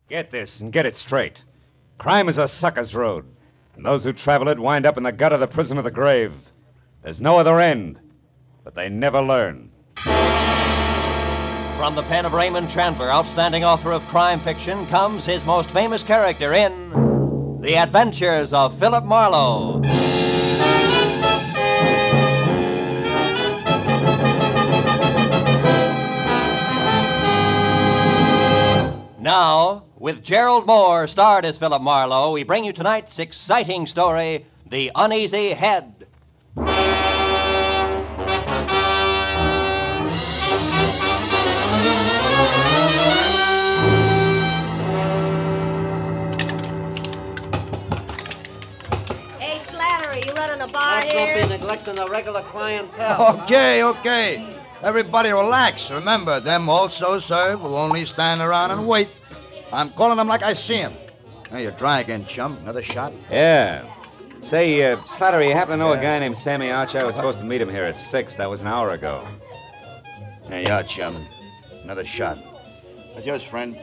Get this and get it straight. Crime is a sucker's road, and those who travel it wind up in the gut of the prison of the grave. There's no other end, but they never learn. From the pen of Raymond Chandler, outstanding author of crime fiction, comes his most famous character in The Adventures of Philip Marlowe. Now, with Gerald Moore starred as Philip Marlowe, we bring you tonight's exciting story, The Uneasy Head. Hey, Slattery, you running a bar Let's here? not be neglecting the regular clientele. Okay. Everybody relax. Remember, them also serve who only stand around and wait. I'm calling them like I see them. Hey, you're dry again, chum. Another shot? Yeah. Say, Slattery, you happen to know a guy named Sammy Archer? I was supposed to meet him here at 6. That was an hour ago. Hey, yeah, chum. Another shot. What's yours, friend?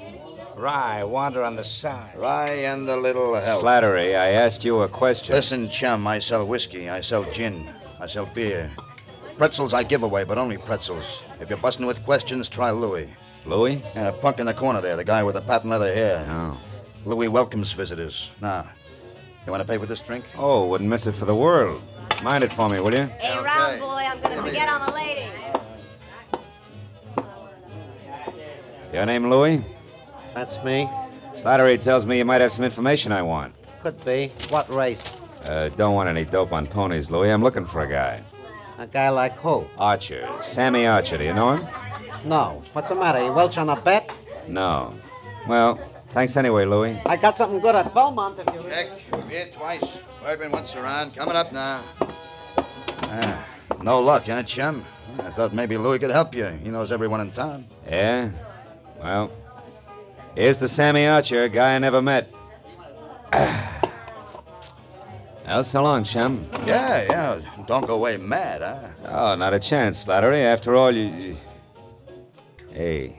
Rye, wander on the side. Rye and a little help. Slattery, I asked you a question. Listen, chum, I sell whiskey. I sell gin. I sell beer. Pretzels I give away, but only pretzels. If you're busting with questions, try Louis. Louis? And a punk in the corner there, the guy with the patent leather hair. Oh. Louis welcomes visitors. Now, you want to pay for this drink? Oh, wouldn't miss it for the world. Mind it for me, will you? Hey, Okay. round boy, I'm gonna forget I'm a lady. Your name Louis? That's me. Slattery tells me you might have some information I want. Could be. What race? Don't want any dope on ponies, Louis. I'm looking for a guy. A guy like who? Archer. Sammy Archer. Do you know him? No. What's the matter? You welch on a bet? No. Well, thanks anyway, Louis. I got something good at Belmont if you... Check. Beer twice. Bourbon once around. Coming up now. No luck, huh, chum? I thought maybe Louis could help you. He knows everyone in town. Yeah? Well, here's the Sammy Archer, a guy I never met. Well, so long, chum. Yeah. Don't go away mad, huh? Oh, not a chance, Slattery. After all, you... Hey,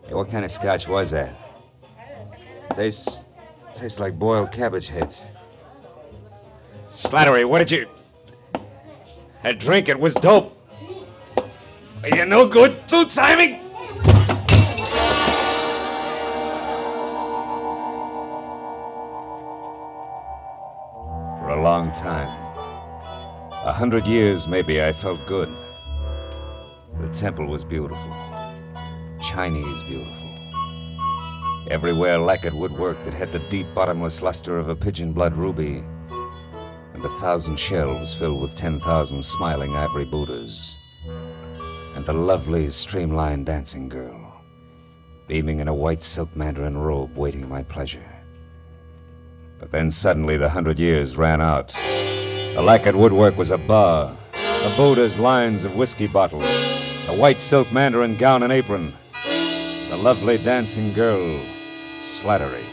what kind of scotch was that? Tastes like boiled cabbage heads. Slattery, what did you... That drink, it was dope. Are you no good, two-timing? For a long time, 100 years maybe, I felt good. The temple was beautiful. Chinese beautiful. Everywhere lacquered woodwork that had the deep, bottomless luster of a pigeon blood ruby, and 1,000 shelves filled with 10,000 smiling ivory Buddhas, and a lovely, streamlined dancing girl, beaming in a white silk mandarin robe, waiting my pleasure. But then suddenly the 100 years ran out. The lacquered woodwork was a bar, the Buddha's lines of whiskey bottles, the white silk mandarin gown and apron, the lovely dancing girl, Slattery.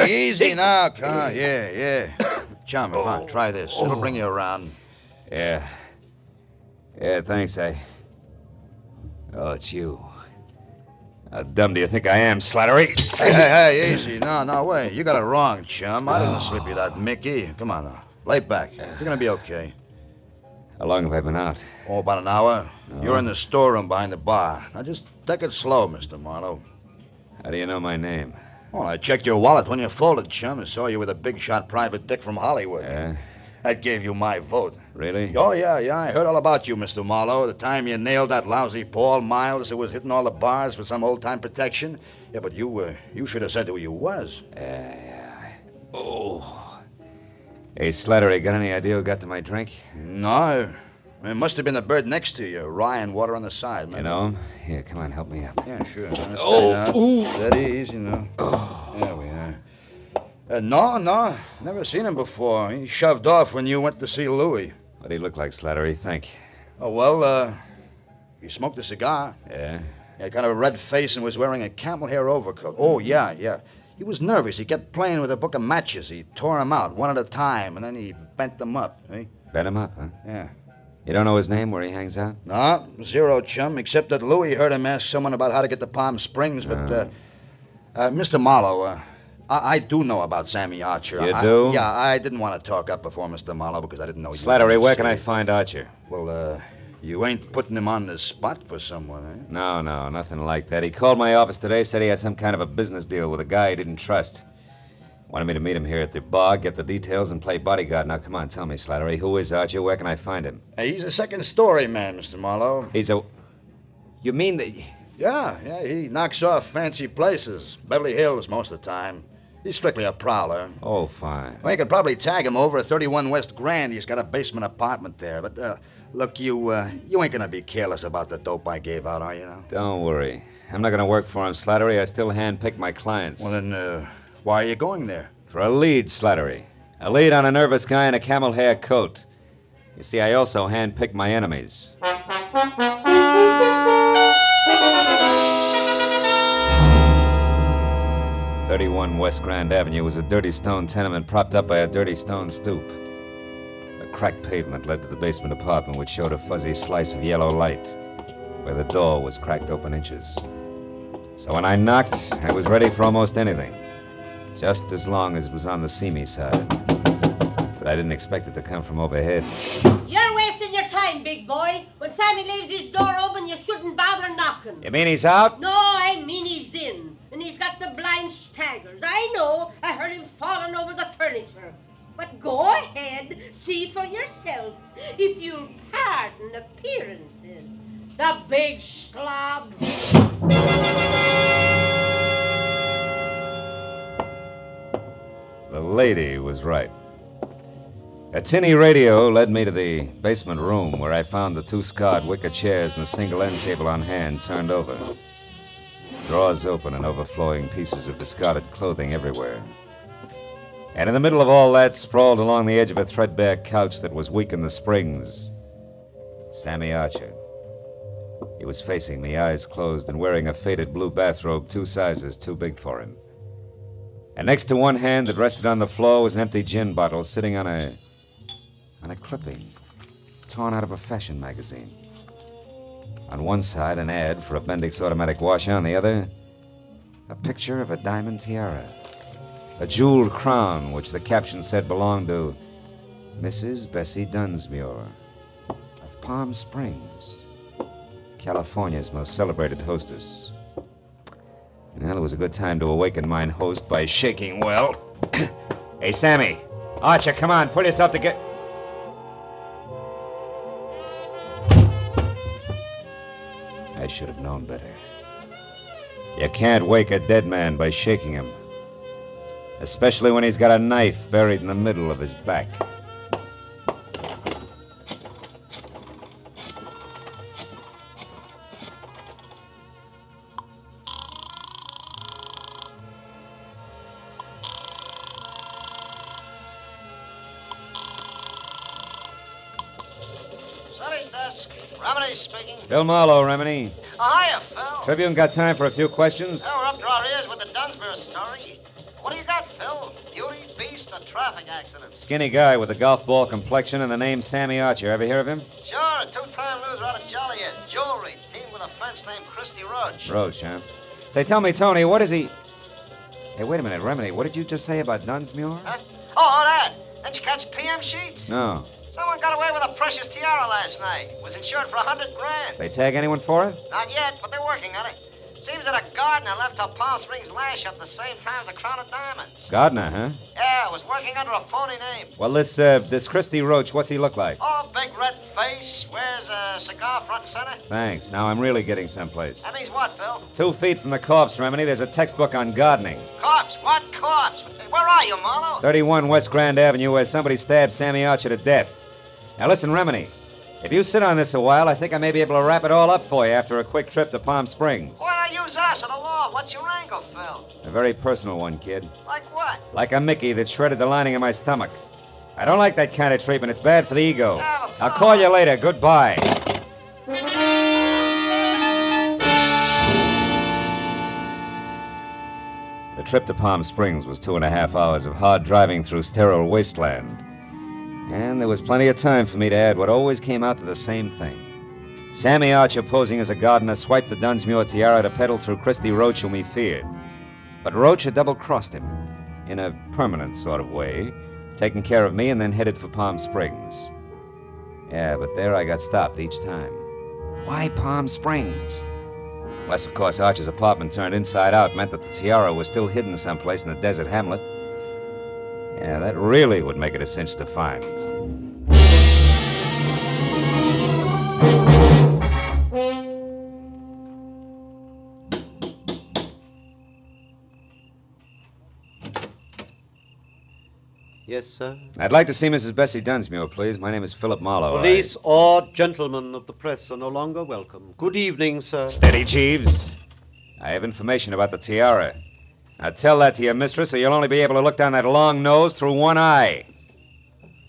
Easy now. Yeah. Chum, come on, try this. It'll bring you around. Yeah, thanks, Oh, it's you. How dumb do you think I am, Slattery? Hey, easy. No way. You got it wrong, chum. I didn't slip you that Mickey. Come on now. Lay back. You're gonna be okay. How long have I been out? Oh, about an hour. Oh. You're in the storeroom behind the bar. Now just take it slow, Mr. Marlowe. How do you know my name? Well, I checked your wallet when you folded, chum, and saw you with a big shot private dick from Hollywood. Yeah? That gave you my vote. Really? Oh, yeah. I heard all about you, Mr. Marlowe. The time you nailed that lousy Paul Miles who was hitting all the bars for some old-time protection. Yeah, but you should have said who you was. Oh. Hey, Slattery, got any idea who got to my drink? No. It must have been the bird next to you. Rye and water on the side, man. You know him? Here, come on, help me up. Yeah, sure. Steady, easy now. There we are. No. Never seen him before. He shoved off when you went to see Louis. What'd he look like, Slattery? Think. Oh, well, he smoked a cigar. Yeah? He had kind of a red face and was wearing a camel hair overcoat. Oh, yeah. He was nervous. He kept playing with a book of matches. He tore them out one at a time, and then he bent them up. Eh? Bent him up, huh? Yeah. You don't know his name, where he hangs out? No, zero, chum, except that Louis heard him ask someone about how to get to Palm Springs, but, Mr. Marlowe, I do know about Sammy Archer. You do? Yeah, I didn't want to talk up before Mr. Marlowe because I didn't know you... Slattery, where can I find Archer? Well, you ain't putting him on the spot for someone, eh? No, nothing like that. He called my office today, said he had some kind of a business deal with a guy he didn't trust. Wanted me to meet him here at the bar, get the details, and play bodyguard. Now, come on, tell me, Slattery, who is Archer? Where can I find him? He's a second-story man, Mr. Marlowe. He's a... You mean that... Yeah, he knocks off fancy places. Beverly Hills most of the time. He's strictly a prowler. Oh, fine. Well, you could probably tag him over at 31 West Grand. He's got a basement apartment there. But, look, you ain't gonna be careless about the dope I gave out, are you now? Don't worry. I'm not gonna work for him, Slattery. I still handpick my clients. Well, then, why are you going there? For a lead, Slattery. A lead on a nervous guy in a camel hair coat. You see, I also handpick my enemies. 31 West Grand Avenue was a dirty stone tenement propped up by a dirty stone stoop. A cracked pavement led to the basement apartment, which showed a fuzzy slice of yellow light, where the door was cracked open inches. So when I knocked, I was ready for almost anything, just as long as it was on the see-me side. But I didn't expect it to come from overhead. You're wasting your time, big boy. When Sammy leaves his door open, you shouldn't bother knocking. You mean he's out? No, I mean he's in. And he's got the blind staggers. I know. I heard him falling over the furniture. But go ahead, see for yourself, if you'll pardon appearances. The big slob. The lady was right. A tinny radio led me to the basement room, where I found the two scarred wicker chairs and a single end table on hand turned over. Drawers open and overflowing pieces of discarded clothing everywhere. And in the middle of all that, sprawled along the edge of a threadbare couch that was weak in the springs, Sammy Archer. He was facing me, eyes closed, and wearing a faded blue bathrobe 2 sizes too big for him. And next to one hand that rested on the floor was an empty gin bottle sitting on a clipping torn out of a fashion magazine. On one side, an ad for a Bendix automatic washer. On the other, a picture of a diamond tiara. A jeweled crown, which the caption said belonged to Mrs. Bessie Dunsmuir of Palm Springs, California's most celebrated hostess. Well, it was a good time to awaken mine host by shaking well. Hey, Sammy. Archer, come on, pull yourself together. I should have known better. You can't wake a dead man by shaking him. Especially when he's got a knife buried in the middle of his back. City desk. Remedy speaking. Phil Marlowe, Remini. Hiya, Phil. Tribune got time for a few questions? Oh, we're up to our ears with the Dunsmuir story. What do you got, Phil? Beauty, beast, or traffic accident? Skinny guy with a golf ball complexion and the name Sammy Archer. Ever hear of him? Sure, a 2-time loser out of Joliet. Jewelry, team with a fence named Christy Roach. Roach, huh? Say, tell me, Tony, what is he... Hey, wait a minute, Remini. What did you just say about Dunsmuir? Huh? Oh, that. Didn't you catch PM sheets? No. Someone got away with a precious tiara last night. Was insured for $100 grand. They tag anyone for it? Not yet, but they're working on it. Seems that a gardener left her Palm Springs lash up the same time as a crown of diamonds. Gardner, huh? Yeah, was working under a phony name. Well, this Christy Roach, what's he look like? Oh, big red face, wears a cigar front and center. Thanks. Now I'm really getting someplace. That means what, Phil? 2 feet from the corpse, Remini, there's a textbook on gardening. Corpse? What corpse? Where are you, Marlowe? 31 West Grand Avenue, where somebody stabbed Sammy Archer to death. Now listen, Remini, if you sit on this a while, I think I may be able to wrap it all up for you after a quick trip to Palm Springs. Why not use us and the law? What's your angle, Phil? A very personal one, kid. Like what? Like a Mickey that shredded the lining of my stomach. I don't like that kind of treatment. It's bad for the ego. Yeah, but I'll call you later. Goodbye. The trip to Palm Springs was 2.5 hours of hard driving through sterile wasteland. And there was plenty of time for me to add what always came out to the same thing. Sammy Archer, posing as a gardener, swiped the Dunsmuir tiara to peddle through Christy Roach, whom he feared. But Roach had double-crossed him, in a permanent sort of way, taken care of me and then headed for Palm Springs. Yeah, but there I got stopped each time. Why Palm Springs? Unless, of course, Archer's apartment turned inside out meant that the tiara was still hidden someplace in the desert hamlet. Yeah, that really would make it a cinch to find. Yes, sir. I'd like to see Mrs. Bessie Dunsmuir, please. My name is Philip Marlowe. Police or gentlemen of the press are no longer welcome. Good evening, sir. Steady, Jeeves. I have information about the tiara. Now tell that to your mistress, or you'll only be able to look down that long nose through one eye.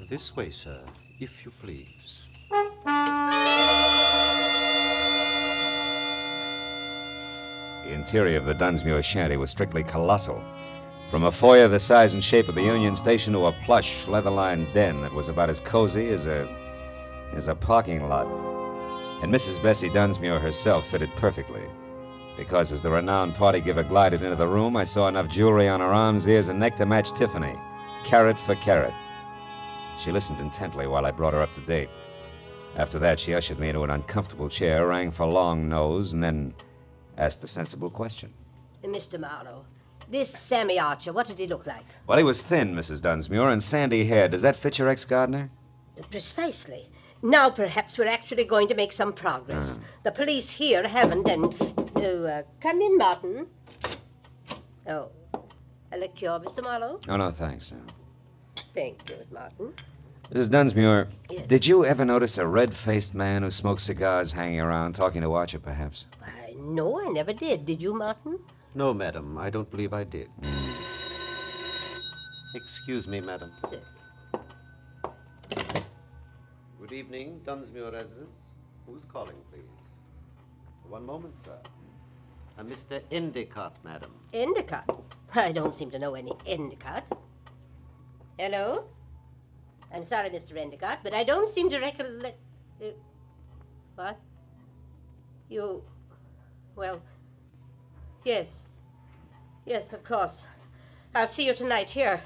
This way, sir, if you please. The interior of the Dunsmuir shanty was strictly colossal. From a foyer the size and shape of the Union Station to a plush, leather-lined den that was about as cozy as a parking lot. And Mrs. Bessie Dunsmuir herself fitted perfectly. Because as the renowned party giver glided into the room, I saw enough jewelry on her arms, ears, and neck to match Tiffany, carat for carat. She listened intently while I brought her up to date. After that, she ushered me into an uncomfortable chair, rang for Long Nose, and then asked a sensible question. Mr. Marlowe, this Sammy Archer, what did he look like? Well, he was thin, Mrs. Dunsmuir, and sandy haired. Does that fit your ex-gardener? Precisely. Now perhaps we're actually going to make some progress. The police here haven't, and... come in, Martin. Oh, a liqueur, Mr. Marlowe? Oh, no, thanks. Thank you, Martin. Mrs. Dunsmuir, Yes. Did you ever notice a red-faced man who smoked cigars hanging around, talking to Archer, perhaps? Why, no, I never did. Did you, Martin? No, madam, I don't believe I did. Excuse me, madam. Sir. Good evening, Dunsmuir residence. Who's calling, please? One moment, sir. Mr. Endicott, madam. Endicott? I don't seem to know any Endicott. Hello? I'm sorry, Mr. Endicott, but I don't seem to recollect... what? You... well... yes. Yes, of course. I'll see you tonight here.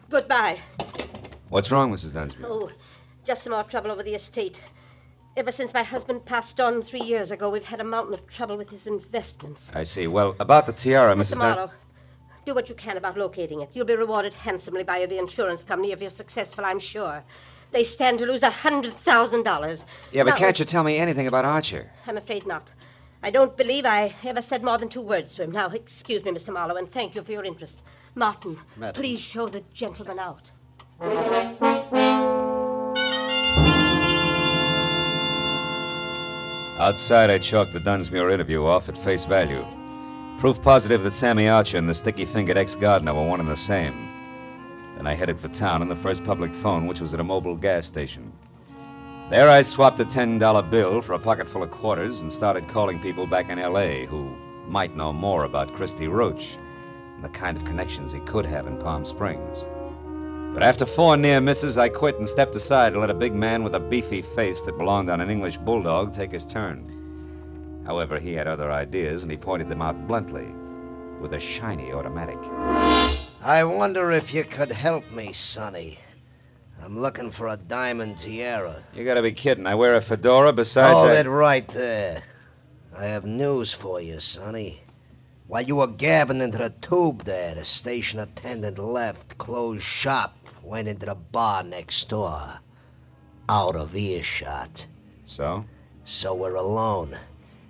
Goodbye. What's wrong, Mrs. Dunsmuir? Oh, just some more trouble over the estate. Ever since my husband passed on 3 years ago, we've had a mountain of trouble with his investments. I see. Well, about the tiara, Mrs. Mr. Marlowe, do what you can about locating it. You'll be rewarded handsomely by the insurance company if you're successful, I'm sure. They stand to lose $100,000. Yeah, but Now, can't you tell me anything about Archer? I'm afraid not. I don't believe I ever said more than 2 words to him. Now, excuse me, Mr. Marlowe, and thank you for your interest. Martin, Madam. please show the gentleman out. Outside, I chalked the Dunsmuir interview off at face value. Proof positive that Sammy Archer and the sticky-fingered ex-gardener were one and the same. Then I headed for town on the first public phone, which was at a mobile gas station. There I swapped a $10 bill for a pocket full of quarters and started calling people back in L.A. who might know more about Christy Roach and the kind of connections he could have in Palm Springs. But after 4 near misses, I quit and stepped aside to let a big man with a beefy face that belonged on an English bulldog take his turn. However, he had other ideas, and he pointed them out bluntly, with a shiny automatic. I wonder if you could help me, Sonny. I'm looking for a diamond tiara. You gotta be kidding. I wear a fedora besides... Hold it right there. I have news for you, Sonny. While you were gabbing into the tube there, the station attendant left, closed shop, went into the bar next door. Out of earshot. So? So we're alone.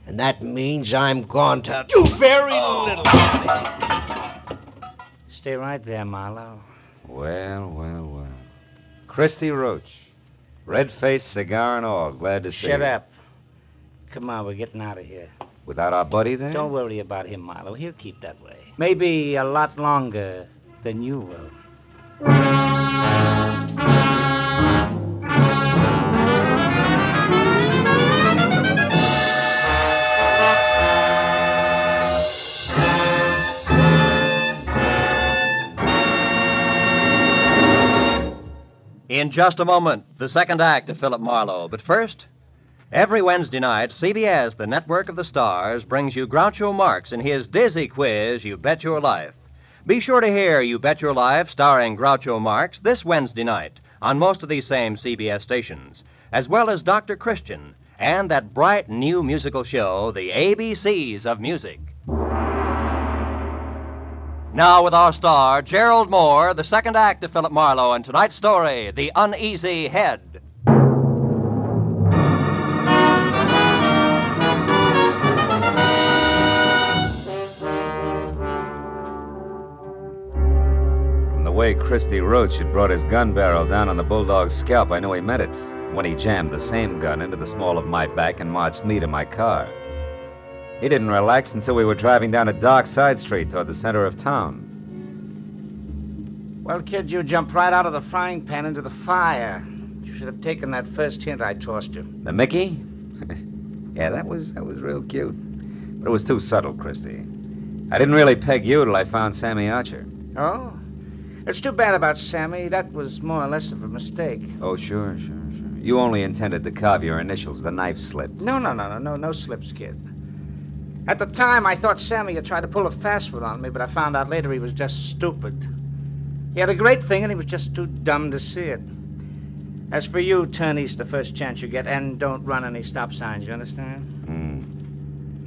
And that means I'm going to do very little. Stay right there, Marlowe. Well. Christy Roach. Red-faced, cigar and all. Glad to see you. Shut up. Come on, we're getting out of here. Without our buddy there? Don't worry about him, Marlowe. He'll keep that way. Maybe a lot longer than you will. In just a moment, the second act of Philip Marlowe. But first, every Wednesday night, CBS, the network of the stars, brings you Groucho Marx in his dizzy quiz, You Bet Your Life. Be sure to hear You Bet Your Life starring Groucho Marx this Wednesday night on most of these same CBS stations, as well as Dr. Christian and that bright new musical show, The ABCs of Music. Now with our star, Gerald Moore, the second act of Philip Marlowe, and tonight's story, The Uneasy Head. From the way Christy Roach had brought his gun barrel down on the bulldog's scalp, I knew he meant it when he jammed the same gun into the small of my back and marched me to my car. He didn't relax until we were driving down a dark side street toward the center of town. Well, kid, you jumped right out of the frying pan into the fire. You should have taken that first hint I tossed you. The Mickey? Yeah, that was real cute. But it was too subtle, Christy. I didn't really peg you till I found Sammy Archer. Oh? It's too bad about Sammy. That was more or less of a mistake. Oh, sure. You only intended to carve your initials. The knife slipped. No slips, kid. At the time, I thought Sammy had tried to pull a fast one on me, but I found out later he was just stupid. He had a great thing, and he was just too dumb to see it. As for you, turn east the first chance you get, and don't run any stop signs, you understand?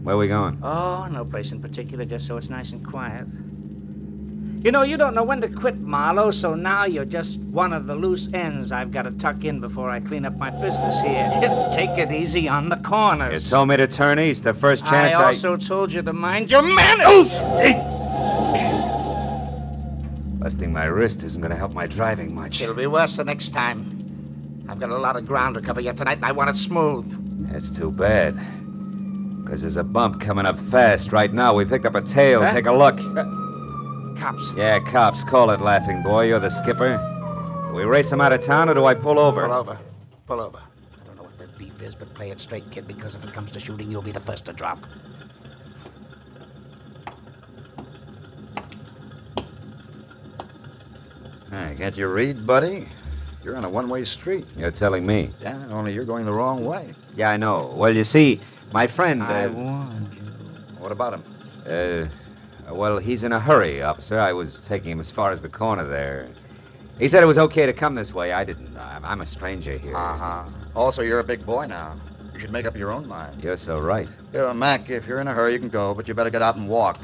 Where we going? Oh, no place in particular, just so it's nice and quiet. You know, you don't know when to quit, Marlowe, so now you're just one of the loose ends I've got to tuck in before I clean up my business here. Take it easy on the corners. You told me to turn east the first chance I also told you to mind your manners! Busting my wrist isn't going to help my driving much. It'll be worse the next time. I've got a lot of ground to cover yet tonight, and I want it smooth. That's too bad. Because there's a bump coming up fast right now. We picked up a tail. Huh? Take a look. Cops. Yeah, cops. Call it, laughing boy. You're the skipper. Do we race them out of town, or do I pull over? Pull over. I don't know what the beef is, but play it straight, kid, because if it comes to shooting, you'll be the first to drop. Hey, got your read, buddy? You're on a one-way street. You're telling me. Yeah, only you're going the wrong way. Yeah, I know. Well, you see, my friend... I warned you. What about him? Well, he's in a hurry, officer. I was taking him as far as the corner there. He said it was okay to come this way. I didn't. I'm a stranger here. Uh-huh. Also, you're a big boy now. You should make up your own mind. You're so right. Here, Mac, if you're in a hurry, you can go, but you better get out and walk.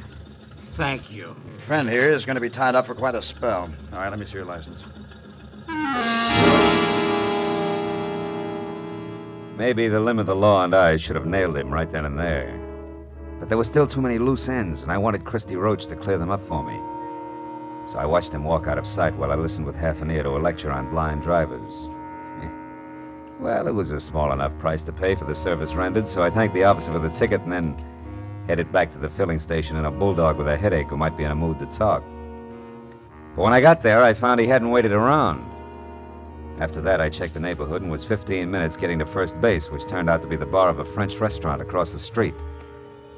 Thank you. Your friend here is going to be tied up for quite a spell. All right, let me see your license. Maybe the limb of the law and I should have nailed him right then and there. But there were still too many loose ends, and I wanted Christy Roach to clear them up for me. So I watched him walk out of sight while I listened with half an ear to a lecture on blind drivers. Well, it was a small enough price to pay for the service rendered, so I thanked the officer for the ticket and then headed back to the filling station in a bulldog with a headache who might be in a mood to talk. But when I got there, I found he hadn't waited around. After that, I checked the neighborhood and was 15 minutes getting to first base, which turned out to be the bar of a French restaurant across the street,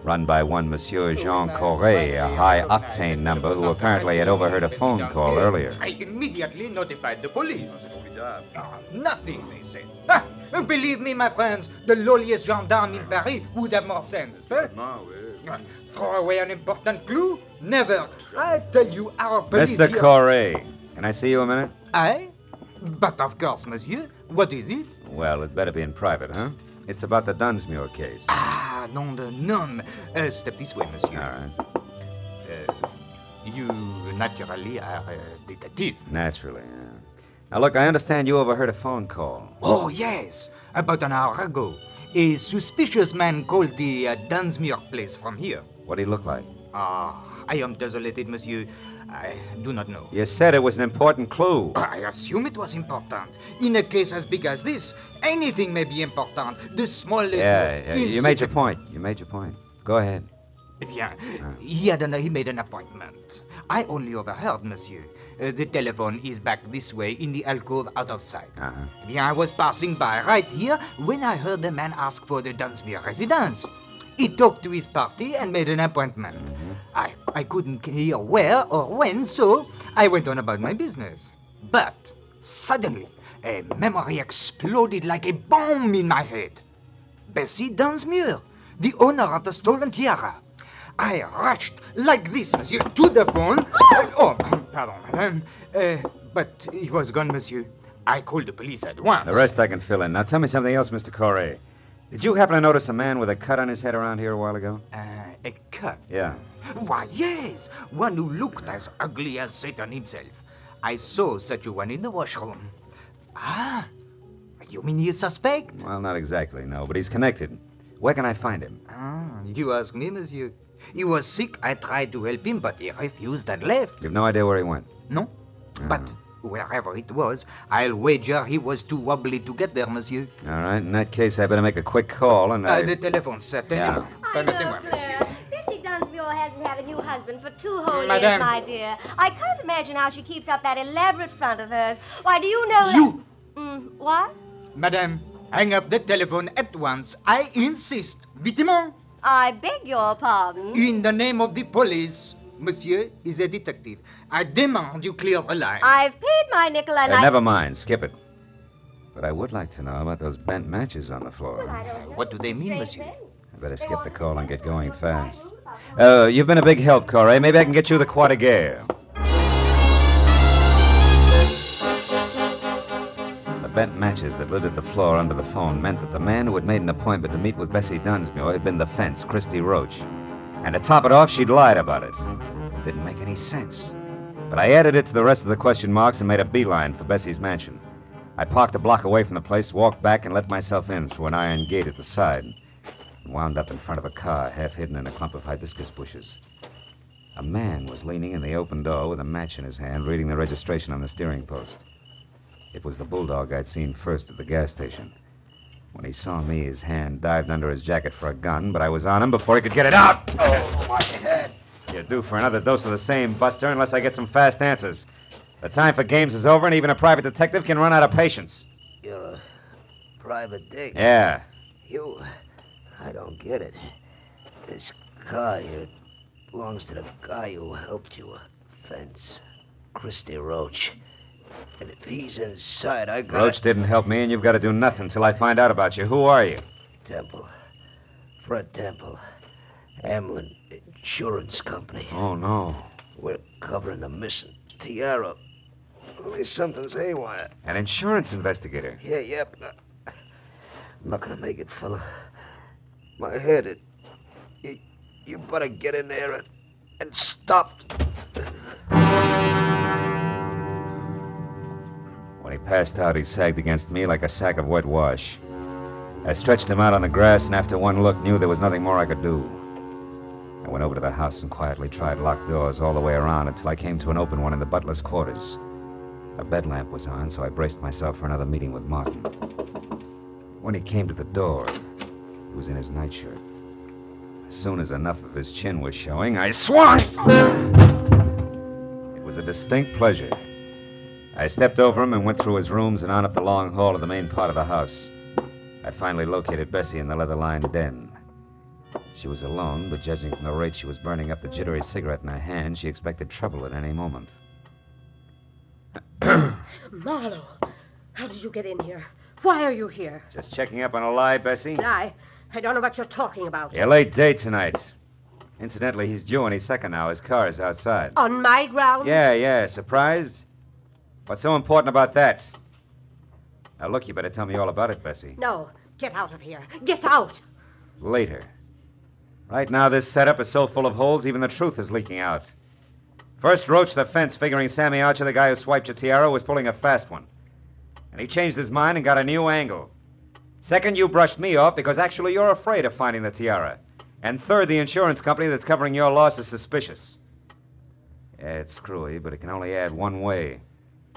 run by one Monsieur Jean Corret, a high-octane number who apparently had overheard a phone call earlier. I immediately notified the police. Nothing, they said. Believe me, my friends, the lowliest gendarme in Paris would have more sense. Throw away an important clue? Never. I tell you, our police Mr. here... Corret, can I see you a minute? I? But of course, monsieur. What is it? Well, it better be in private, huh? It's about the Dunsmuir case. Ah, nom de nom. Step this way, monsieur. All right. You naturally are a detective. Naturally, yeah. Now, look, I understand you overheard a phone call. Oh, yes. About an hour ago. A suspicious man called the Dunsmuir place from here. What did he look like? I am desolated, monsieur. I do not know. You said it was an important clue. I assume it was important. In a case as big as this, anything may be important. The smallest... Yeah, you made your point. Go ahead. Bien. He made an appointment. I only overheard, monsieur. The telephone is back this way in the alcove out of sight. Bien, I was passing by right here when I heard the man ask for the Dunsmuir residence. He talked to his party and made an appointment. I couldn't hear where or when, so I went on about my business. But suddenly, A memory exploded like a bomb in my head. Bessie Dunsmuir, the owner of the stolen tiara. I rushed like this, monsieur, to the phone. Pardon, madame. But he was gone, monsieur. I called the police at once. The rest I can fill in. Now tell me something else, Mr. Corey. Did you happen to notice a man with a cut on his head around here a while ago? A cut? Yeah. Why, yes. One who looked as ugly as Satan himself. I saw such a one in the washroom. Ah, you mean he is suspect? Well, not exactly, no, but he's connected. Where can I find him? You ask me, monsieur. He was sick. I tried to help him, but he refused and left. You've no idea where he went? No. But wherever it was, I'll wager he was too wobbly to get there, monsieur. All right, in that case, I better make a quick call and The telephone, certainly. Yeah. Look, Bessie Dunsmuir hasn't had a new husband for 2 whole Madame. years, my dear. I can't imagine how she keeps up that elaborate front of hers. Why, do you know You! what? Madame, hang up the telephone at once. I insist. Vitement. I beg your pardon. In the name of the police, monsieur is a detective. I demand you clear the line. I've paid my nickel and Never mind, skip it. But I would like to know about those bent matches on the floor. I don't know. What do they mean, Strange monsieur? thing. I better skip the call and get going fast. You've been a big help, Corey. Maybe I can get you the Croix de Guerre. The bent matches that littered the floor under the phone meant that the man who had made an appointment to meet with Bessie Dunsmuir had been the fence, Christy Roach. And to top it off, she'd lied about it. Didn't make any sense. But I added it to the rest of the question marks and made a beeline for Bessie's mansion. I parked a block away from the place, walked back, and let myself in through an iron gate at the side. And wound up in front of a car, half hidden in a clump of hibiscus bushes. A man was leaning in the open door with a match in his hand, reading the registration on the steering post. It was the bulldog I'd seen first at the gas station. When he saw me, his hand dived under his jacket for a gun, but I was on him before he could get it out. Oh, my head. You're due for another dose of the same, Buster, unless I get some fast answers. The time for games is over, and even a private detective can run out of patience. You're a private dick. Yeah. I don't get it. This car here belongs to the guy who helped you. Fence. Christy Roach. And if he's inside, I got Roach didn't help me, and you've got to do nothing till I find out about you. Who are you? Temple. Fred Temple. Hamlin Insurance Company. Oh, no. We're covering the missing tiara. Only something's haywire. An insurance investigator. Yeah, but I'm not gonna make it, fella. My head, you better get in there and stop. When he passed out, he sagged against me like a sack of wet wash. I stretched him out on the grass, and after one look, knew there was nothing more I could do. I went over to the house and quietly tried locked doors all the way around until I came to an open one in the butler's quarters. A bed lamp was on, so I braced myself for another meeting with Martin. When he came to the door, he was in his nightshirt. As soon as enough of his chin was showing, I swung! It was a distinct pleasure. I stepped over him and went through his rooms and on up the long hall of the main part of the house. I finally located Bessie in the leather-lined den. She was alone, but judging from the rate she was burning up the jittery cigarette in her hand, she expected trouble at any moment. Marlowe, how did you get in here? Why are you here? Just checking up on a lie, Bessie? I don't know what you're talking about. A late day tonight. Incidentally, he's due any second now. His car is outside. On my grounds? Yeah. Surprised? What's so important about that? Now, look, you better tell me all about it, Bessie. No. Get out of here. Get out. Later. Right now, this setup is so full of holes, even the truth is leaking out. First, Roach the fence, figuring Sammy Archer, the guy who swiped your tiara, was pulling a fast one. And he changed his mind and got a new angle. Second, you brushed me off because actually you're afraid of finding the tiara. And third, the insurance company that's covering your loss is suspicious. Yeah, it's screwy, but it can only add one way.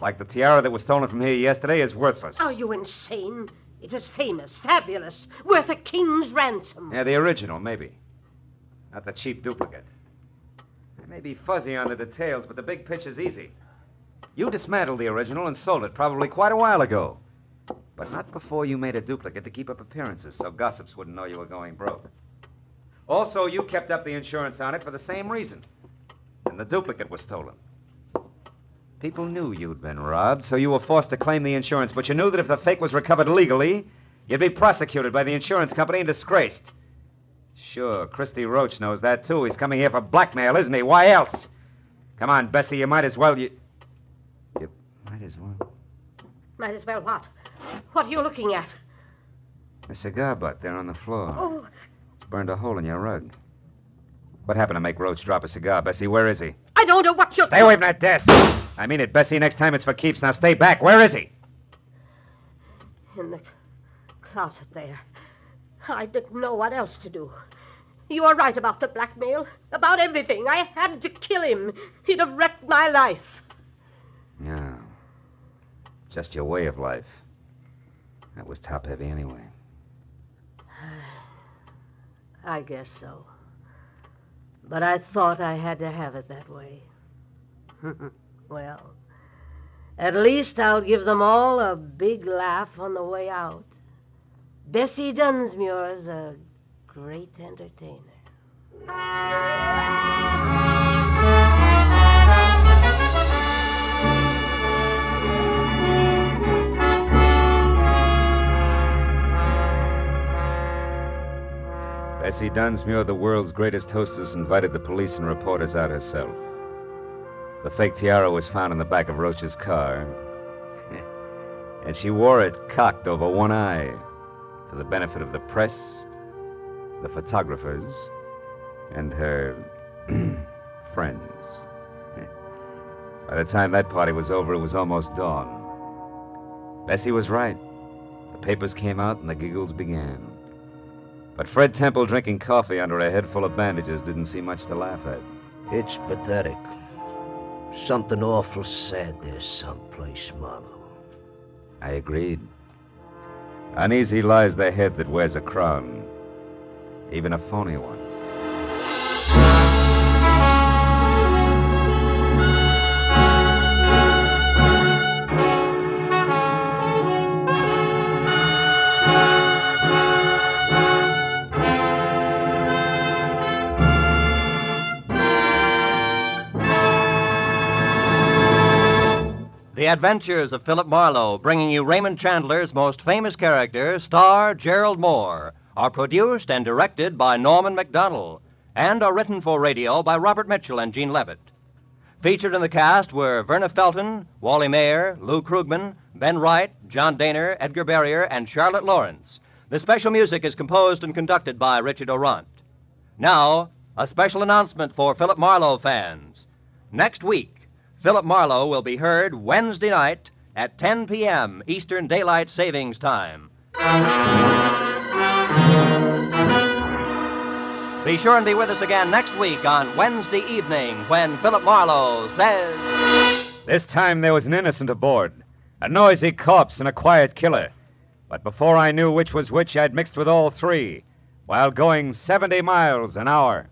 Like the tiara that was stolen from here yesterday is worthless. Are you insane? It was famous, fabulous, worth a king's ransom. Yeah, the original, maybe. Not the cheap duplicate. I may be fuzzy on the details, but the big picture's easy. You dismantled the original and sold it probably quite a while ago. But not before you made a duplicate to keep up appearances so gossips wouldn't know you were going broke. Also, you kept up the insurance on it for the same reason. And the duplicate was stolen. People knew you'd been robbed, so you were forced to claim the insurance, but you knew that if the fake was recovered legally, you'd be prosecuted by the insurance company and disgraced. Sure, Christy Roach knows that, too. He's coming here for blackmail, isn't he? Why else? Come on, Bessie, you might as well... You might as well... Might as well what? What are you looking at? A cigar butt there on the floor. Oh, It's burned a hole in your rug. What happened to make Roach drop a cigar, Bessie? Where is he? I don't know what you're... Stay away from that desk! I mean it, Bessie. Next time it's for keeps. Now stay back. Where is he? In the closet there. I didn't know what else to do. You were right about the blackmail. About everything. I had to kill him. He'd have wrecked my life. Yeah. Just your way of life. That was top-heavy anyway. I guess so. But I thought I had to have it that way. Well, at least I'll give them all a big laugh on the way out. Bessie Dunsmuir's a great entertainer. Bessie Dunsmuir, the world's greatest hostess, invited the police and reporters out herself. The fake tiara was found in the back of Roach's car, and she wore it cocked over one eye for the benefit of the press, the photographers, and her friends. By the time that party was over, it was almost dawn. Bessie was right. The papers came out and the giggles began. But Fred Temple drinking coffee under a head full of bandages didn't see much to laugh at. It's pathetic. Something awful sad there someplace, Marlowe. I agreed. Uneasy lies the head that wears a crown, even a phony one. The Adventures of Philip Marlowe, bringing you Raymond Chandler's most famous character, star Gerald Moore, are produced and directed by Norman MacDonald and are written for radio by Robert Mitchell and Gene Levitt. Featured in the cast were Verna Felton, Wally Mayer, Lou Krugman, Ben Wright, John Daner, Edgar Barrier, and Charlotte Lawrence. The special music is composed and conducted by Richard Orant. Now, a special announcement for Philip Marlowe fans. Next week, Philip Marlowe will be heard Wednesday night at 10 p.m. Eastern Daylight Savings Time. Be sure and be with us again next week on Wednesday evening when Philip Marlowe says... This time there was an innocent aboard, a noisy corpse and a quiet killer. But before I knew which was which, I'd mixed with all three while going 70 miles an hour.